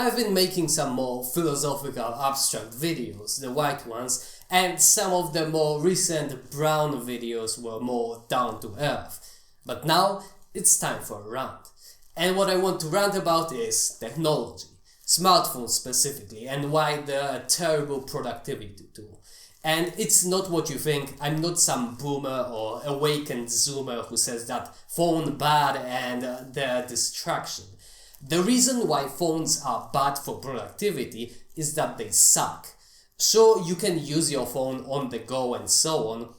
I've been making some more philosophical abstract videos, the white ones, and some of the more recent brown videos were more down to earth. But now it's time for a rant. And what I want to rant about is technology, smartphones specifically, and why they're a terrible productivity tool. And it's not what you think. I'm not some boomer or awakened zoomer who says that phone bad and they're a distraction. The reason why phones are bad for productivity is that they suck. Sure, you can use your phone on the go and so on,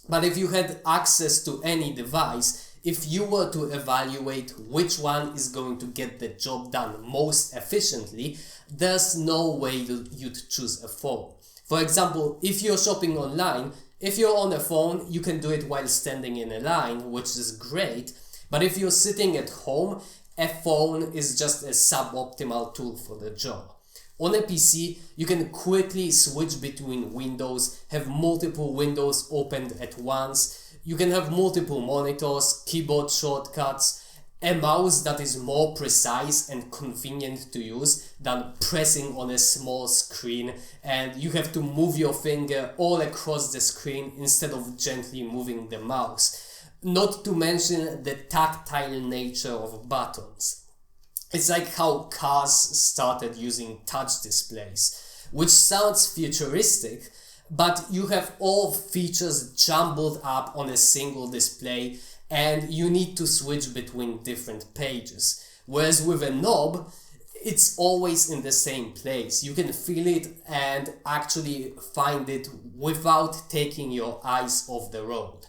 but if you had access to any device, if you were to evaluate which one is going to get the job done most efficiently, there's no way you'd choose a phone. For example, if you're shopping online, if you're on a phone, you can do it while standing in a line, which is great, but if you're sitting at home, a phone is just a suboptimal tool for the job. On a PC, you can quickly switch between windows, have multiple windows opened at once, you can have multiple monitors, keyboard shortcuts, a mouse that is more precise and convenient to use than pressing on a small screen, and you have to move your finger all across the screen instead of gently moving the mouse. Not to mention the tactile nature of buttons. It's like how cars started using touch displays, which sounds futuristic, but you have all features jumbled up on a single display and you need to switch between different pages. Whereas with a knob, it's always in the same place. You can feel it and actually find it without taking your eyes off the road.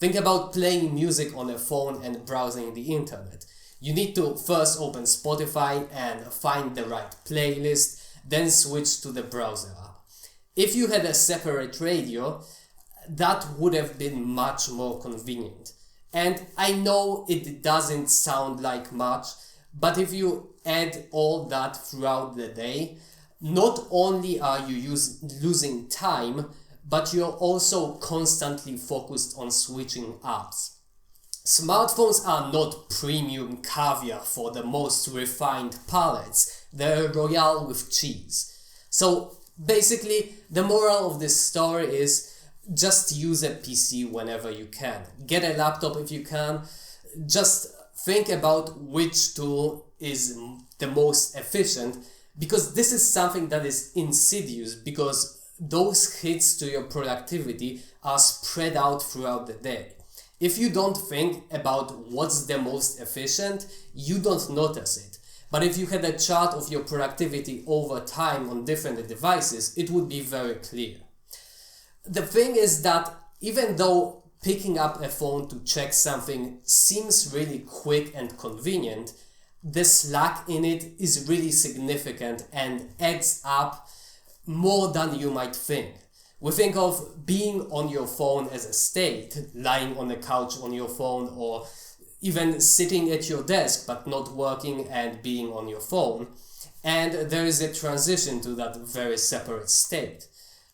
Think about playing music on a phone and browsing the internet. You need to first open Spotify and find the right playlist, then switch to the browser app. If you had a separate radio, that would have been much more convenient. And I know it doesn't sound like much, but if you add all that throughout the day, not only are you losing time, but you're also constantly focused on switching apps. Smartphones are not premium caviar for the most refined palates, they're royale with cheese. So basically, the moral of this story is just use a PC whenever you can. Get a laptop if you can. Just think about which tool is the most efficient, because this is something that is insidious, because those hits to your productivity are spread out throughout the day. If you don't think about what's the most efficient, you don't notice it. But if you had a chart of your productivity over time on different devices, it would be very clear. The thing is that even though picking up a phone to check something seems really quick and convenient, the slack in it is really significant and adds up more than you might think. We think of being on your phone as a state, lying on the couch on your phone, or even sitting at your desk but not working and being on your phone. And there is a transition to that very separate state.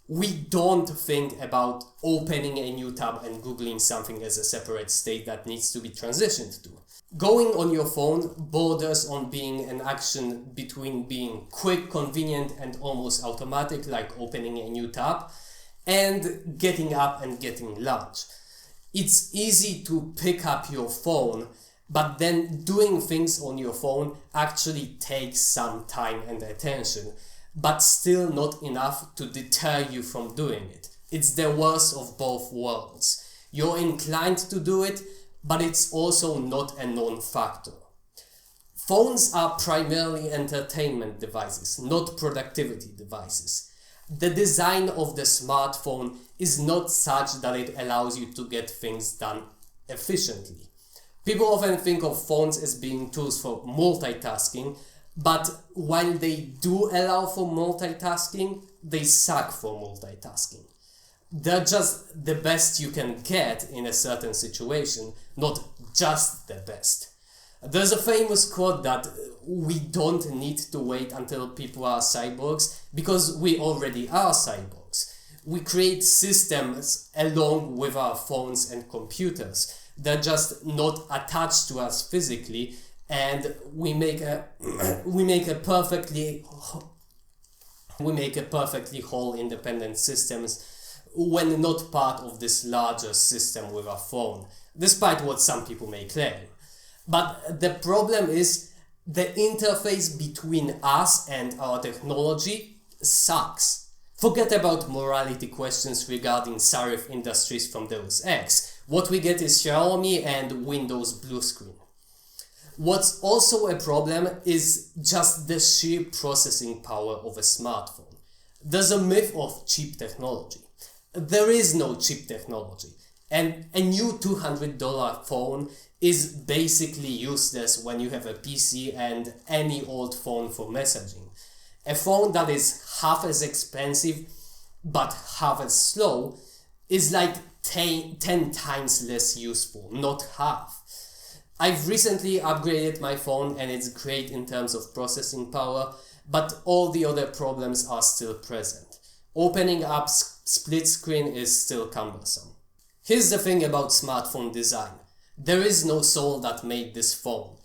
We don't think about opening a new tab and Googling something as a separate state that needs to be transitioned to. Going on your phone borders on being an action between being quick, convenient, and almost automatic, like opening a new tab, and getting up and getting lunch. It's easy to pick up your phone, but then doing things on your phone actually takes some time and attention, but still not enough to deter you from doing it. It's the worst of both worlds. You're inclined to do it, but it's also not a non-factor. Phones are primarily entertainment devices, not productivity devices. The design of the smartphone is not such that it allows you to get things done efficiently. People often think of phones as being tools for multitasking, but while they do allow for multitasking, they suck for multitasking. They're just the best you can get in a certain situation, not just the best. There's a famous quote that we don't need to wait until people are cyborgs because we already are cyborgs. We create systems along with our phones and computers. They're just not attached to us physically, and we make a we make a perfectly whole independent systems when not part of this larger system with a phone, despite what some people may claim. But the problem is the interface between us and our technology sucks. Forget about morality questions regarding Sarif Industries from Deus Ex. What we get is Xiaomi and Windows blue screen. What's also a problem is just the sheer processing power of a smartphone. There's a myth of cheap technology. There is no cheap technology, and a new $200 phone is basically useless when you have a PC and any old phone for messaging. A phone that is half as expensive but half as slow is like 10 times less useful, not half. I've recently upgraded my phone and it's great in terms of processing power, but all the other problems are still present. Opening up split screen is still cumbersome. Here's the thing about smartphone design. There is no soul that made this phone.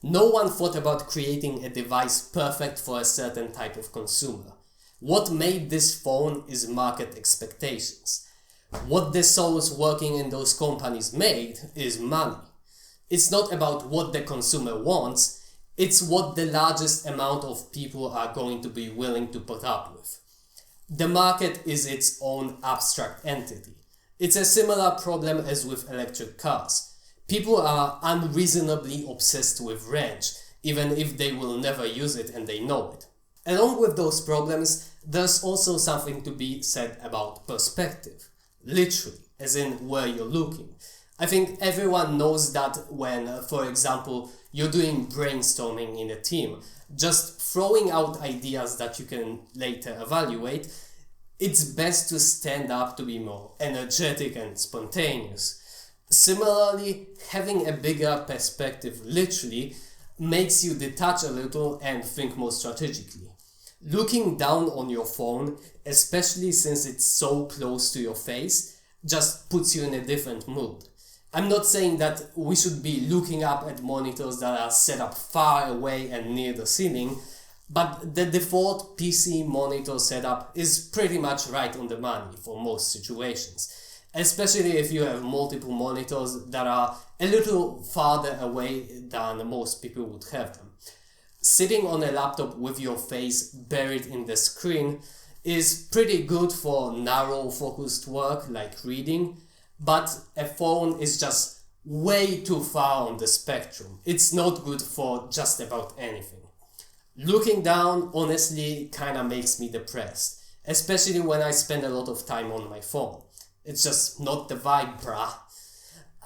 No one thought about creating a device perfect for a certain type of consumer. What made this phone is market expectations. What the souls working in those companies made is money. It's not about what the consumer wants, it's what the largest amount of people are going to be willing to put up with. The market is its own abstract entity. It's a similar problem as with electric cars. People are unreasonably obsessed with range, even if they will never use it and they know it. Along with those problems, there's also something to be said about perspective. Literally, as in where you're looking. I think everyone knows that when, for example, you're doing brainstorming in a team, just throwing out ideas that you can later evaluate, it's best to stand up to be more energetic and spontaneous. Similarly, having a bigger perspective literally makes you detach a little and think more strategically. Looking down on your phone, especially since it's so close to your face, just puts you in a different mood. I'm not saying that we should be looking up at monitors that are set up far away and near the ceiling, but the default PC monitor setup is pretty much right on the money for most situations, especially if you have multiple monitors that are a little farther away than most people would have them. Sitting on a laptop with your face buried in the screen is pretty good for narrow focused work like reading, but a phone is just way too far on the spectrum. It's not good for just about anything. Looking down honestly kinda makes me depressed, especially when I spend a lot of time on my phone. It's just not the vibe, bruh.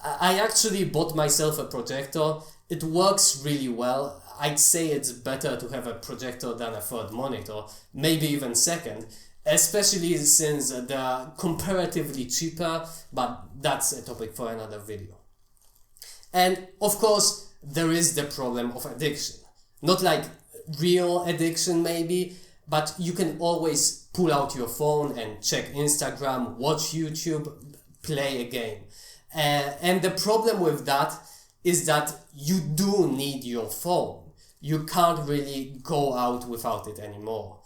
I actually bought myself a projector. It works really well. I'd say it's better to have a projector than a third monitor, maybe even second, especially since they're comparatively cheaper, but that's a topic for another video. And of course, there is the problem of addiction. Not like real addiction maybe, but you can always pull out your phone and check Instagram, watch YouTube, play a game. And the problem with that is that you do need your phone. You can't really go out without it anymore.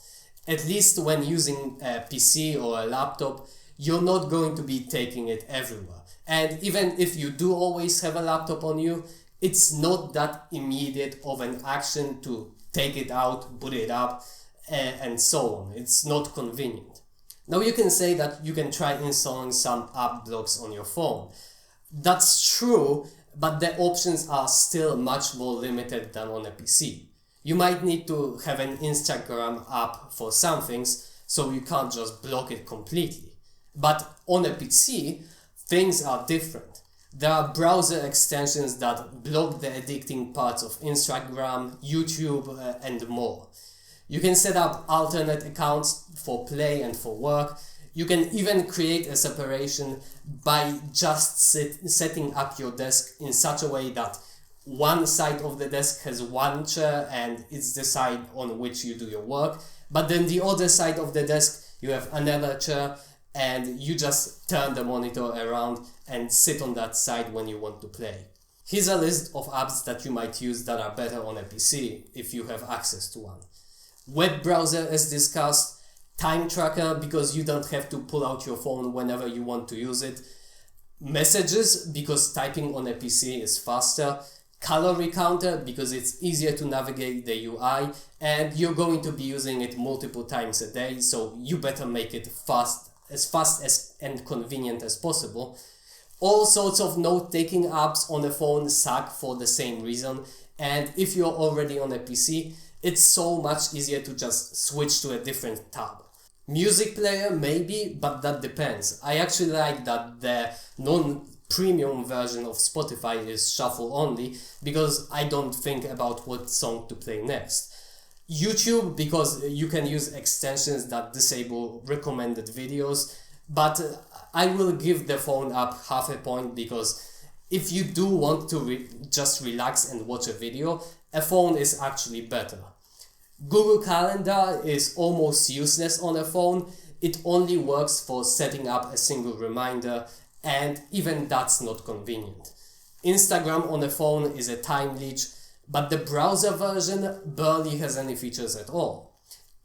At least when using a PC or a laptop, you're not going to be taking it everywhere. And even if you do always have a laptop on you, it's not that immediate of an action to take it out, boot it up, and so on. It's not convenient. Now you can say that you can try installing some app blocks on your phone. That's true, but the options are still much more limited than on a PC. You might need to have an Instagram app for some things, so you can't just block it completely. But on a PC, things are different. There are browser extensions that block the addicting parts of Instagram, YouTube, and more. You can set up alternate accounts for play and for work. You can even create a separation by just setting up your desk in such a way that one side of the desk has one chair and it's the side on which you do your work, but then the other side of the desk you have another chair and you just turn the monitor around and sit on that side when you want to play. Here's a list of apps that you might use that are better on a PC if you have access to one. Web browser as discussed, time tracker because you don't have to pull out your phone whenever you want to use it, messages because typing on a PC is faster, calorie counter because it's easier to navigate the UI and you're going to be using it multiple times a day, so you better make it fast as and convenient as possible. All sorts of note-taking apps on the phone suck for the same reason, and if you're already on a PC, it's so much easier to just switch to a different tab. Music player maybe, but that depends. I actually like that the non-premium version of Spotify is shuffle only because I don't think about what song to play next. YouTube because you can use extensions that disable recommended videos, but I will give the phone app half a point because if you do want to just relax and watch a video, a phone is actually better. Google Calendar is almost useless on a phone. It only works for setting up a single reminder, and even that's not convenient. Instagram on a phone is a time leech, but the browser version barely has any features at all.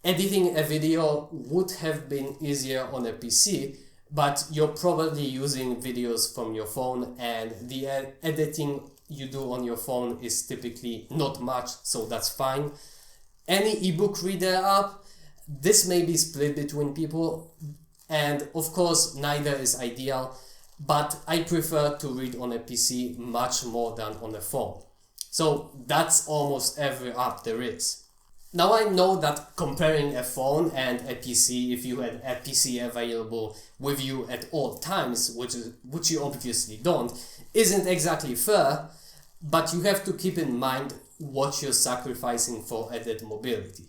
Editing a video would have been easier on a PC, but you're probably using videos from your phone and the editing you do on your phone is typically not much, so that's fine. Any ebook reader app, this may be split between people, and of course neither is ideal, but I prefer to read on a PC much more than on a phone. So that's almost every app there is. Now I know that comparing a phone and a PC, if you had a PC available with you at all times, which you obviously don't, isn't exactly fair, but you have to keep in mind what you're sacrificing for added mobility.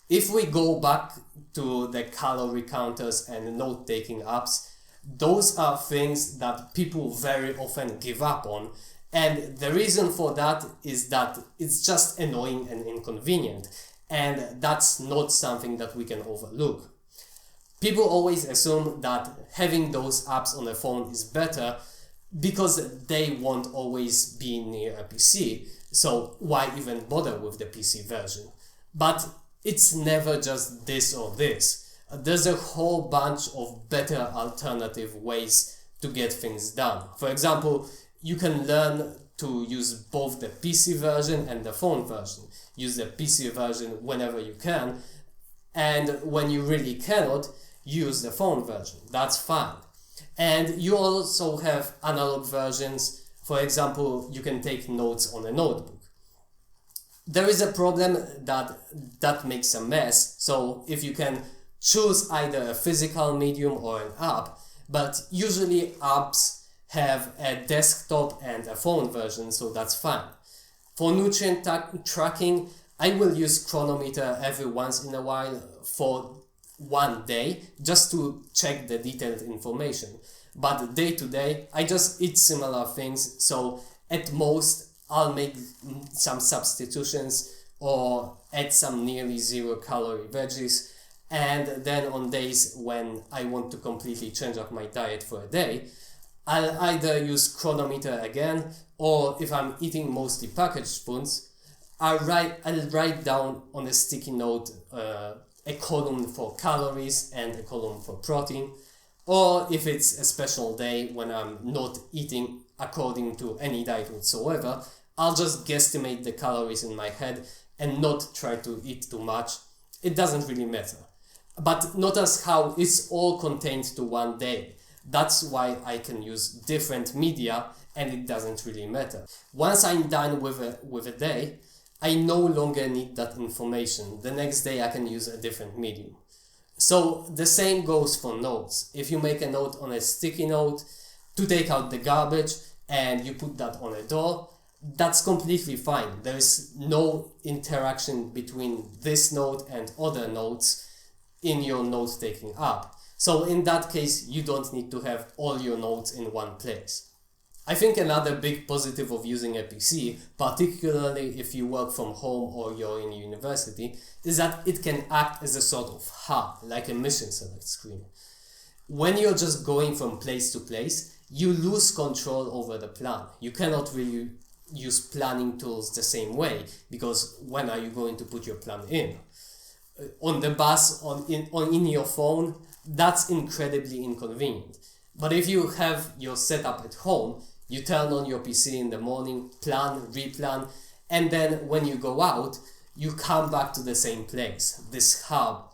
If we go back to the calorie counters and note-taking apps, those are things that people very often give up on, and the reason for that is that it's just annoying and inconvenient, and that's not something that we can overlook. People always assume that having those apps on a phone is better because they won't always be near a PC, so why even bother with the PC version? But it's never just this or this. There's a whole bunch of better alternative ways to get things done. For example, you can learn to use both the PC version and the phone version. Use the PC version whenever you can, and when you really cannot, use the phone version. That's fine. And you also have analog versions. For example, you can take notes on a notebook. There is a problem that makes a mess, so if you can choose either a physical medium or an app, but usually apps have a desktop and a phone version, so that's fine. For nutrient tracking, I will use Chronometer every once in a while for one day just to check the detailed information. But day to day, I just eat similar things, so at most I'll make some substitutions or add some nearly 0-calorie veggies, and then on days when I want to completely change up my diet for a day, I'll either use Chronometer again, or if I'm eating mostly packaged foods, I'll write down on a sticky note a column for calories and a column for protein. Or if it's a special day when I'm not eating according to any diet whatsoever, I'll just guesstimate the calories in my head and not try to eat too much. It doesn't really matter. But notice how it's all contained to one day. That's why I can use different media and it doesn't really matter. Once I'm done with a day, I no longer need that information. The next day I can use a different medium. So the same goes for notes. If you make a note on a sticky note to take out the garbage and you put that on a door, that's completely fine. There is no interaction between this note and other notes in your note-taking app. So in that case, you don't need to have all your notes in one place. I think another big positive of using a PC, particularly if you work from home or you're in university, is that it can act as a sort of hub, like a mission select screen. When you're just going from place to place, you lose control over the plan. You cannot really use planning tools the same way, because when are you going to put your plan in? On the bus, in your phone, that's incredibly inconvenient. But if you have your setup at home, you turn on your PC in the morning, plan, replan, and then when you go out, you come back to the same place, this hub.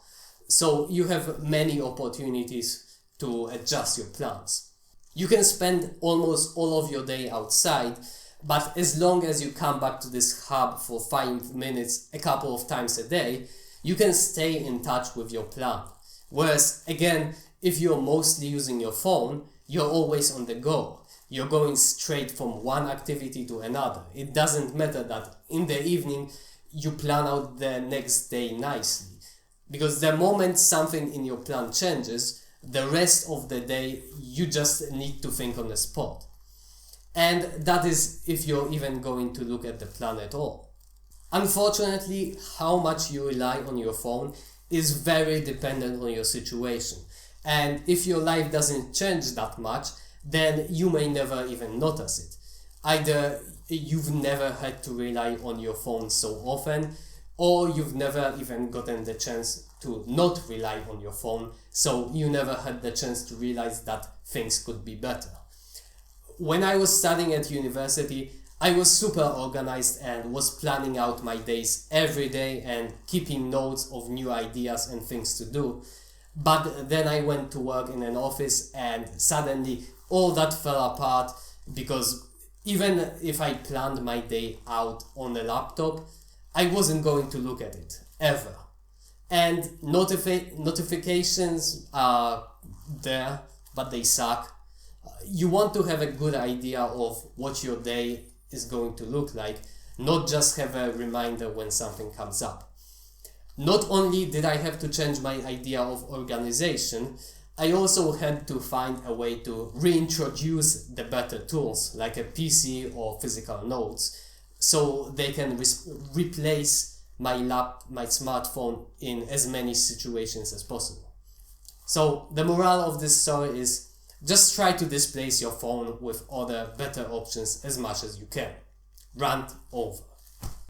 So you have many opportunities to adjust your plans. You can spend almost all of your day outside, but as long as you come back to this hub for 5 minutes a couple of times a day, you can stay in touch with your plan. Whereas, again, if you're mostly using your phone, you're always on the go. You're going straight from one activity to another. It doesn't matter that in the evening you plan out the next day nicely. Because the moment something in your plan changes, the rest of the day you just need to think on the spot. And that is if you're even going to look at the plan at all. Unfortunately, how much you rely on your phone is very dependent on your situation. And if your life doesn't change that much, then you may never even notice it. Either you've never had to rely on your phone so often, or you've never even gotten the chance to not rely on your phone, so you never had the chance to realize that things could be better. When I was studying at university, I was super organized and was planning out my days every day and keeping notes of new ideas and things to do. But then I went to work in an office and suddenly all that fell apart, because even if I planned my day out on the laptop, I wasn't going to look at it, ever. And notifications are there, but they suck. You want to have a good idea of what your day is going to look like, not just have a reminder when something comes up. Not only did I have to change my idea of organization, I also had to find a way to reintroduce the better tools like a PC or physical notes, so they can replace my smartphone in as many situations as possible. So the moral of this story is, just try to displace your phone with other better options as much as you can. Rant over.